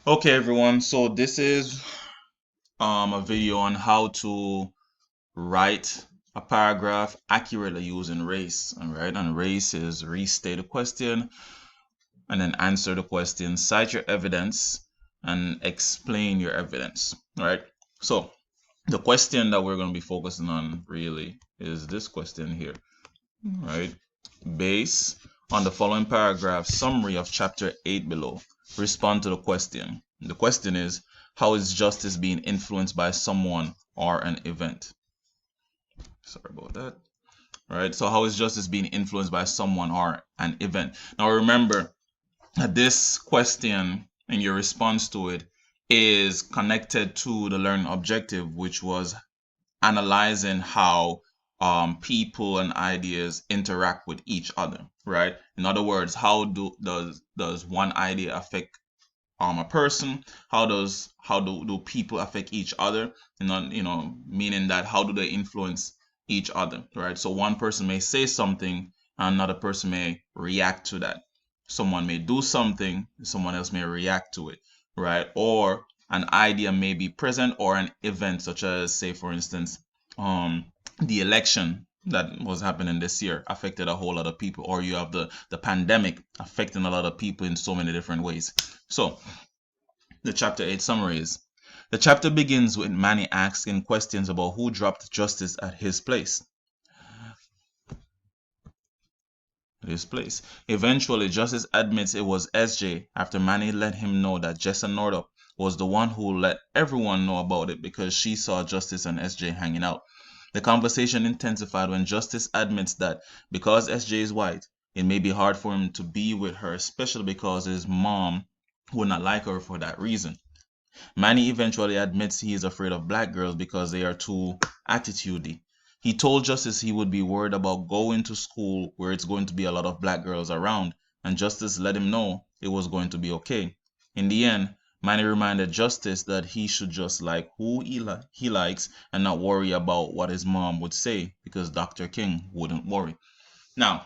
Okay, everyone. So this is a video on how to write a paragraph accurately using race. All right, and race is restate a question and then answer the question, cite your evidence, and explain your evidence. All right. So the question that we're going to be focusing on really is this question here. All right. Base on the following paragraph summary of chapter 8 below. Respond to the question. The question is, how is justice being influenced by someone or an event? Sorry about that. All right, so how is justice being influenced by someone or an event? Now remember that this question and your response to it is connected to the learning objective, which was analyzing how people and ideas interact with each other, right? In other words, how does one idea affect a person? How do people affect each other? And meaning that how do they influence each other, right? So one person may say something, and another person may react to that. Someone may do something, someone else may react to it, right? Or an idea may be present, or an event such as, say, for instance, um the election that was happening this year affected a whole lot of people, or you have the pandemic affecting a lot of people in so many different ways. So the chapter 8 summary is: the chapter begins with Manny asking questions about who dropped justice at his place. Eventually, Justice admits it was SJ after Manny let him know that Jessa Nordup was the one who let everyone know about it because she saw Justice and SJ hanging out. The conversation intensified when Justice admits that because SJ is white, it may be hard for him to be with her, especially because his mom would not like her for that reason. Manny eventually admits he is afraid of black girls because they are too attitudey. He told Justice he would be worried about going to school where it's going to be a lot of black girls around, and Justice let him know it was going to be okay. In the end, Manny reminded Justice that he should just like who he likes and not worry about what his mom would say because Dr. King wouldn't worry. Now,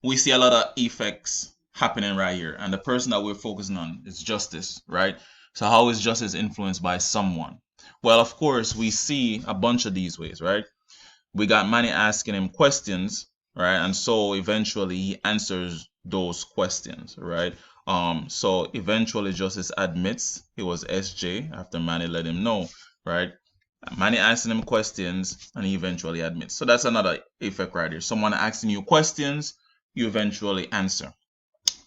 we see a lot of effects happening right here, and the person that we're focusing on is Justice, right? So how is Justice influenced by someone? Well, of course, we see a bunch of these ways, right? We got Manny asking him questions, right? And so eventually he answers those questions, right? So eventually Justice admits it was SJ after Manny let him know, right? Manny asking him questions and he eventually admits. So that's another effect right here. Someone asking you questions, you eventually answer.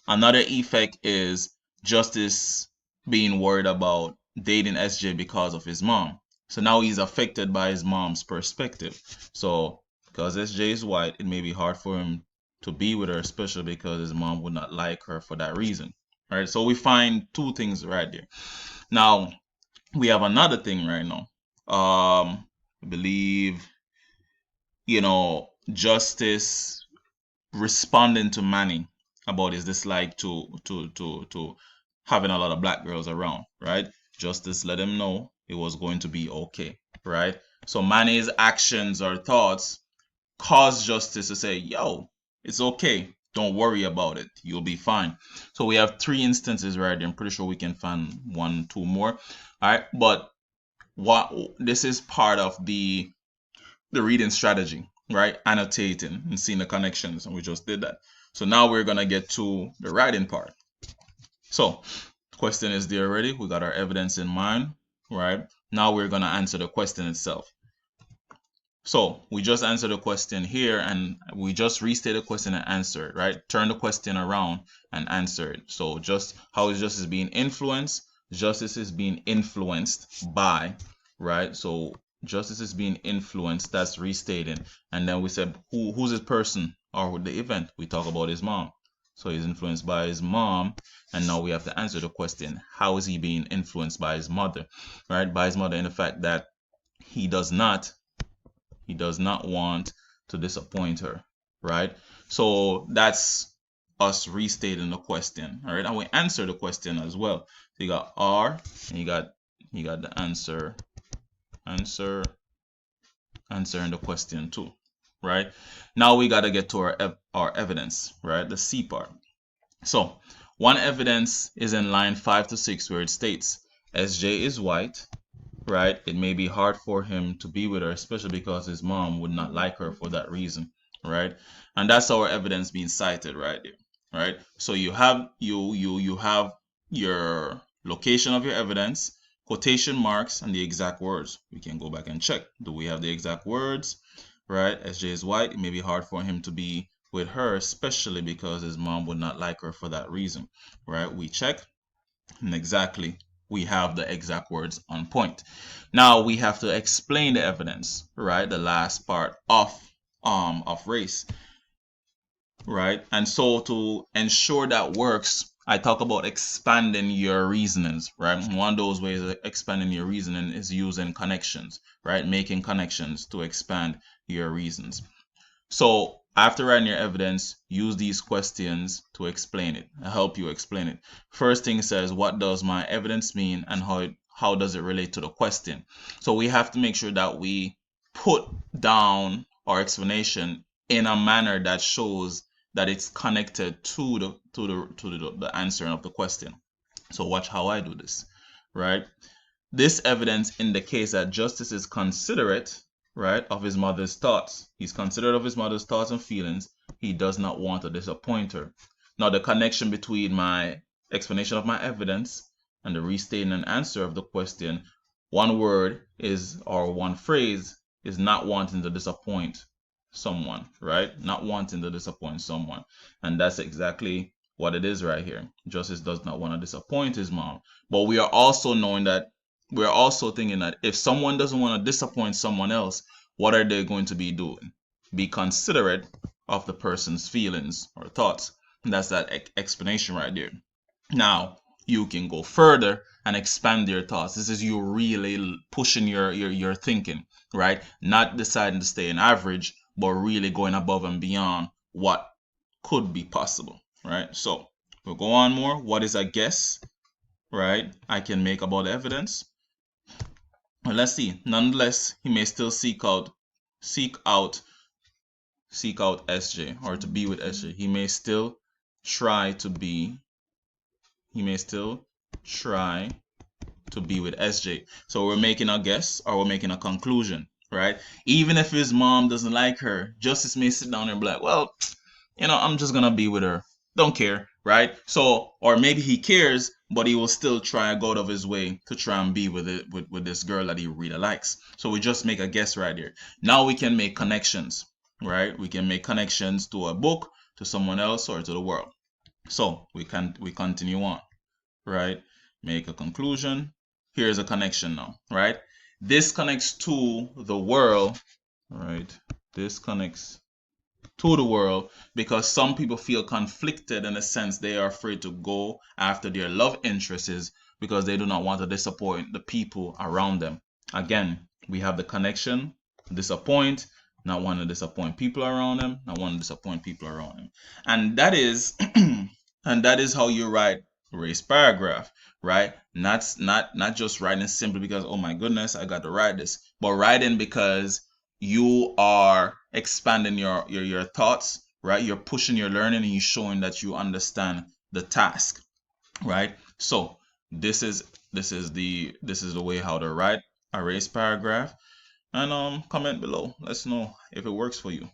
Another effect is Justice being worried about dating SJ because of his mom. So now he's affected by his mom's perspective. So because SJ is white, it may be hard for him to be with her, especially because his mom would not like her for that reason. Right? So we find two things right there. Now we have another thing right now. I believe, Justice responding to Manny about his dislike to having a lot of black girls around, right? Justice let him know it was going to be okay, right? So Manny's actions or thoughts caused Justice to say, "Yo, it's okay. Don't worry about it. You'll be fine." So we have three instances right there. I'm pretty sure we can find one, two more. All right, but what this is part of the reading strategy, right? Annotating and seeing the connections, and we just did that. So now we're gonna get to the writing part. So the question is there already. We got our evidence in mind, right? Now we're gonna answer the question itself. So we just answered the question here, and we just restate the question and answer it, right? Turn the question around and answer it. So just how is justice being influenced? Justice is being influenced by, right? So justice is being influenced. That's restated. And then we said who's this person or the event? We talk about his mom. So he's influenced by his mom, and now we have to answer the question: how is he being influenced by his mother, right? By his mother, in the fact that he does not he does not want to disappoint her, right? So that's us restating the question, all right? And we answer the question as well. So you got R, and you got the answer, answering the question too, right? Now we got to get to our evidence, right? The C part. So One evidence is in line 5 to 6 where it states SJ is white, right? It may be hard for him to be with her, especially because his mom would not like her for that reason, right? And that's our evidence being cited right there, right? So you have your location of your evidence, quotation marks, and the exact words. We can go back and check. Do we have the exact words? Right? SJ is white. It may be hard for him to be with her, especially because his mom would not like her for that reason, right? We check, and exactly we have the exact words on point. Now we have to explain the evidence, right? The last part of race, right? And so to ensure that works, I talk about expanding your reasonings, right? One of those ways of expanding your reasoning is using connections, right? Making connections to expand your reasons. So after writing your evidence, use these questions to explain it, help you explain it. First thing says, what does my evidence mean and how does it relate to the question? So we have to make sure that we put down our explanation in a manner that shows that it's connected to the answer of the question. So watch how I do this, right? This evidence indicates that Justice is considerate, right, of his mother's thoughts. He's considerate of his mother's thoughts and feelings. He does not want to disappoint her. Now, the connection between my explanation of my evidence and the restating and answer of the question, one word is, or one phrase is not wanting to disappoint someone, right? Not wanting to disappoint someone. And that's exactly what it is right here. Justice does not want to disappoint his mom. But we are also knowing that we're also thinking that if someone doesn't want to disappoint someone else, what are they going to be doing? Be considerate of the person's feelings or thoughts. And that's that explanation right there. Now, you can go further and expand your thoughts. This is you really pushing your thinking, right? Not deciding to stay in average, but really going above and beyond what could be possible, right? So we'll go on more. What is a guess, right? I can make about the evidence. Well, let's see. Nonetheless, he may still seek out SJ or to be with SJ. Try to be he may still try to be with SJ. So we're making a guess or we're making a conclusion, right? Even if his mom doesn't like her, Justice may sit down and be like, well, I'm just gonna be with her. Don't care, right? So, or maybe he cares, but he will still try to go out of his way to try and be with it with this girl that he really likes. So we just make a guess right here. Now we can make connections, right? We can make connections to a book, to someone else, or to the world. So we continue on, right? Make a conclusion. Here's a connection now, right? This connects to the world, right? This connects to the world because some people feel conflicted in a sense they are afraid to go after their love interests because they do not want to disappoint the people around them. Again, we have the connection, disappoint, not want to disappoint people around them, not want to disappoint people around them. And that is and that is how you write race paragraph, right? Not just writing simply because, oh my goodness, I got to write this, but writing because you are expanding your thoughts, right? You're pushing your learning and you're showing that you understand the task, right? So this is the way how to write a race paragraph. And comment below. Let's know if it works for you.